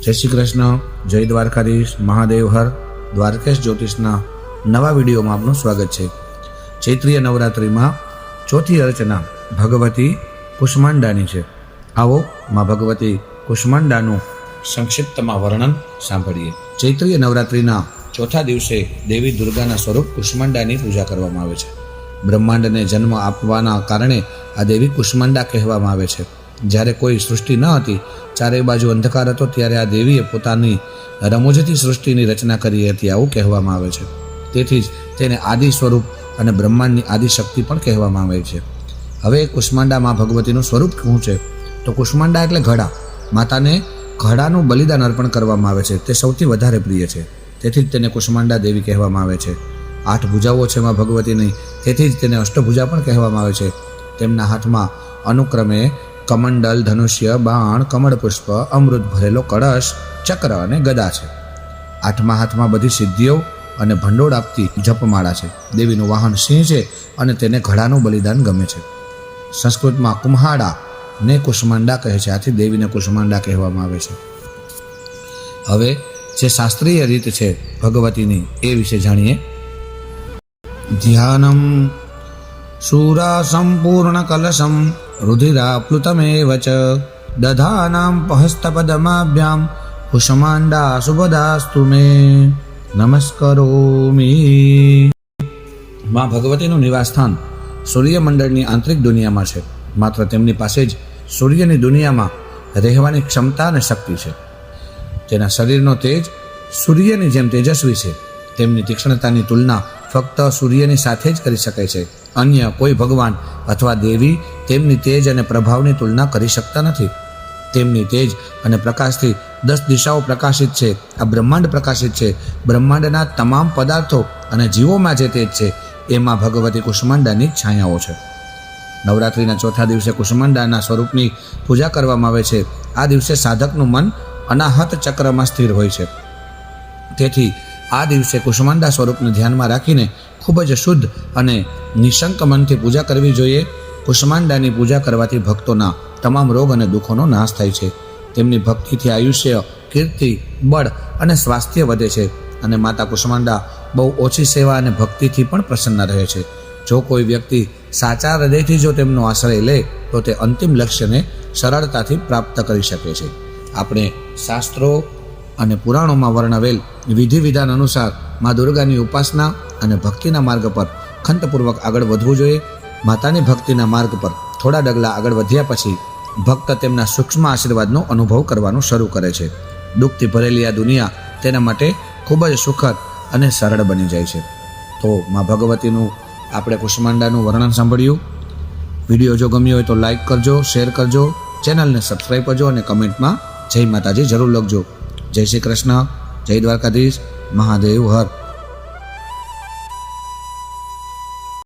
જય શ્રી કૃષ્ણ, જય દ્વારકાધીશ, મહાદેવ હર. દ્વારકેશ જ્યોતિષના નવા વિડીયોમાં આપનું સ્વાગત છે. ચૈત્રીય નવરાત્રિમાં ચોથી અર્ચના ભગવતી કુષ્માંડાની છે. આવો માં ભગવતી કુષ્માંડાનું સંક્ષિપ્તમાં વર્ણન સાંભળીએ. ચૈત્રીય નવરાત્રિના ચોથા દિવસે દેવી દુર્ગાના સ્વરૂપ કુષ્માંડાની પૂજા કરવામાં આવે છે. બ્રહ્માંડને જન્મ આપવાના કારણે આ દેવી કુષ્માંડા કહેવામાં આવે છે. જ્યારે કોઈ સૃષ્ટિ ન હતી, ચારે બાજુ અંધકાર હતો, ત્યારે આ દેવીએ પોતાની રમૂજથી સૃષ્ટિની રચના કરી હતી, આવું કહેવામાં આવે છે. તેથી જ તેને આદિ સ્વરૂપ અને બ્રહ્માંડની આદિશક્તિ પણ કહેવામાં આવે છે. હવે કુષ્માંડા માં ભગવતીનું સ્વરૂપ શું છે? તો કુષ્માંડા એટલે ઘડા. માતાને ઘડાનું બલિદાન અર્પણ કરવામાં આવે છે, તે સૌથી વધારે પ્રિય છે. તેથી જ તેને કુષ્માંડા દેવી કહેવામાં આવે છે. 8 ભુજાઓ છે માં ભગવતીની, તેથી જ તેને અષ્ટભુજા પણ કહેવામાં આવે છે. તેમના હાથમાં અનુક્રમે કમંડલ, ધનુષ્ય, બાણ, કમળ પુષ્પ, અમૃત ભરેલો કળશ, ચક્ર અને ગદા છે. 8મા હાથમાં બધી સિદ્ધિઓ અને ભંડોળ આપતી જપમાળા છે. દેવીનું વાહન સિંહ છે અને તેને ઘડાનું બલિદાન ગમે છે. સંસ્કૃતમાં કુમ્હાડા ને કુષ્માંડા કહે છે, આથી દેવીને કુષ્માંડા કહેવામાં આવે છે. હવે જે શાસ્ત્રીય રીત છે ભગવતીની એ વિશે જાણીએ. ધ્યાનમ શૂરા સંપૂર્ણ કલશમ રુધિરાપ્લુતમેવ ચ દધાનામ પહસ્તપદમાભ્યામ કુષ્માંડા શુભદાસ્તુ મે નમસ્કરોમી. માં ભગવતીનું નિવાસસ્થાન સૂર્યમંડળની આંતરિક દુનિયામાં છે. માત્ર તેમની પાસે જ સૂર્યની દુનિયામાં રહેવાની ક્ષમતા અને શક્તિ છે. તેના શરીરનો તેજ સૂર્યની જેમ તેજસ્વી છે. તેમની તીક્ષ્ણતાની તુલના ફક્ત સૂર્યની સાથે જ કરી શકાય છે. અન્ય કોઈ ભગવાન અથવા દેવી તેમની તેજ અને પ્રભાવની તુલના કરી શકતા નથી. તેમની તેજ અને પ્રકાશથી 10 દિશાઓ પ્રકાશિત છે. આ બ્રહ્માંડ પ્રકાશિત છે. બ્રહ્માંડના તમામ પદાર્થો અને જીવોમાં જે તેજ છે એમાં ભગવતી કુષ્માંડાની છાયાઓ છે. નવરાત્રિના ચોથા દિવસે કુષ્માંડાના સ્વરૂપની પૂજા કરવામાં આવે છે. આ દિવસે સાધકનું મન અનાહત ચક્રમાં સ્થિર હોય છે. તેથી આ દિવસે કુષ્માંડા સ્વરૂપને ધ્યાનમાં રાખીને ખૂબ જ શુદ્ધ અને નિશંક મનથી પૂજા કરવી જોઈએ. કુષ્માંડાની પૂજા કરવાથી ભક્તોના તમામ રોગ અને દુઃખોનો નાશ થાય છે. તેમની ભક્તિથી આયુષ્ય, કીર્તિ, બળ અને સ્વાસ્થ્ય વધે છે. અને માતા કુષ્માંડા બહુ ઓછી સેવા અને ભક્તિથી પણ પ્રસન્ન રહે છે. જો કોઈ વ્યક્તિ સાચા હૃદયથી જો તેમનો આશ્રય લે તો તે અંતિમ લક્ષ્યને સરળતાથી પ્રાપ્ત કરી શકે છે. આપણે શાસ્ત્રો અને પુરાણોમાં વર્ણવેલ વિધિ વિધાન અનુસાર મા દુર્ગાની ઉપાસના અને ભક્તિના માર્ગ પર ખંતપૂર્વક આગળ વધવું જોઈએ. માતાની ભક્તિના માર્ગ પર થોડા ડગલા આગળ વધ્યા પછી ભક્ત તેમના સૂક્ષ્મ આશીર્વાદનો અનુભવ કરવાનું શરૂ કરે છે. દુઃખથી ભરેલી આ દુનિયા તેના માટે ખૂબ જ સુખદ અને સરળ બની જાય છે. તો મા ભગવતીનું આપણે કુષ્માંડાનું વર્ણન સાંભળ્યું. વિડીયો જો ગમ્યો હોય તો લાઈક કરજો, શેર કરજો, ચેનલને સબસ્ક્રાઈબ કરજો અને કમેન્ટમાં જય માતાજી જરૂર લખજો. જય શ્રી કૃષ્ણ, જય દ્વારકાધીશ, મહાદેવ હર.